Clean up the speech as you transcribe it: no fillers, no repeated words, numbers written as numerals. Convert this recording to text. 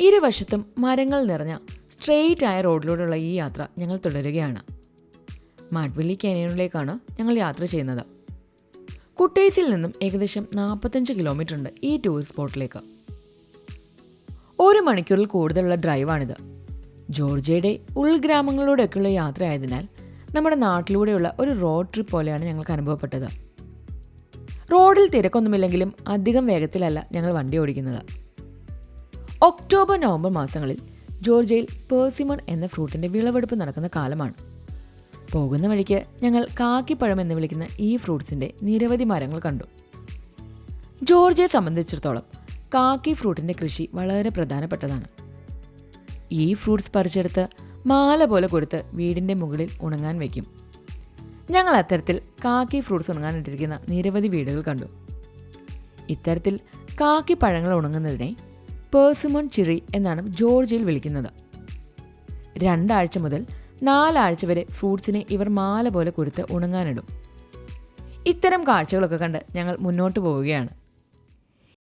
ഇരുവശത്തും മരങ്ങൾ നിറഞ്ഞ സ്ട്രെയിറ്റ് ആയ റോഡിലൂടെയുള്ള ഈ യാത്ര ഞങ്ങൾ തുടരുകയാണ്. മാഡ്വില്ലി കാനിയനിലേക്കാണ് ഞങ്ങൾ യാത്ര ചെയ്യുന്നത്. കുട്ടേസിൽ നിന്നും ഏകദേശം 45 കിലോമീറ്റർ ഉണ്ട് ഈ ടൂറിസ്റ്റ് സ്പോട്ടിലേക്ക്. 1 മണിക്കൂറിൽ കൂടുതലുള്ള ഡ്രൈവാണിത്. ജോർജിയയുടെ ഉൾഗ്രാമങ്ങളിലൂടെയൊക്കെയുള്ള യാത്ര ആയതിനാൽ നമ്മുടെ നാട്ടിലൂടെയുള്ള ഒരു റോഡ് ട്രിപ്പ് പോലെയാണ് ഞങ്ങൾക്ക് അനുഭവപ്പെട്ടത്. റോഡിൽ തിരക്കൊന്നുമില്ലെങ്കിലും അധികം വേഗത്തിലല്ല ഞങ്ങൾ വണ്ടി ഓടിക്കുന്നത്. ഒക്ടോബർ നവംബർ മാസങ്ങളിൽ ജോർജിയയിൽ പേഴ്സിമൺ എന്ന ഫ്രൂട്ടിൻ്റെ വിളവെടുപ്പ് നടക്കുന്ന കാലമാണ്. പോകുന്ന വഴിക്ക് ഞങ്ങൾ കാക്കിപ്പഴം എന്ന് വിളിക്കുന്ന ഈ ഫ്രൂട്ട്സിൻ്റെ നിരവധി മരങ്ങൾ കണ്ടു. ജോർജിയയെ സംബന്ധിച്ചിടത്തോളം കാക്കി ഫ്രൂട്ടിൻ്റെ കൃഷി വളരെ പ്രധാനപ്പെട്ടതാണ്. ഈ ഫ്രൂട്ട്സ് പറിച്ചെടുത്ത് മാല പോലെ കൊടുത്ത് വീടിൻ്റെ മുകളിൽ ഉണങ്ങാൻ വയ്ക്കും. ഞങ്ങൾ അത്തരത്തിൽ കാക്കി ഫ്രൂട്ട്സ് ഉണങ്ങാനിട്ടിരിക്കുന്ന നിരവധി വീടുകൾ കണ്ടു. ഇത്തരത്തിൽ കാക്കി പഴങ്ങൾ ഉണങ്ങുന്നതിനെ പേഴ്സിമൺ ചിറി എന്നാണ് ജോർജിയയിൽ വിളിക്കുന്നത്. 2 ആഴ്ച മുതൽ 4 ആഴ്ച വരെ ഫ്രൂട്ട്സിനെ ഇവർ മാല പോലെ കൊടുത്ത് ഉണങ്ങാനിടും. ഇത്തരം കാഴ്ചകളൊക്കെ കണ്ട് ഞങ്ങൾ മുന്നോട്ട് പോവുകയാണ്.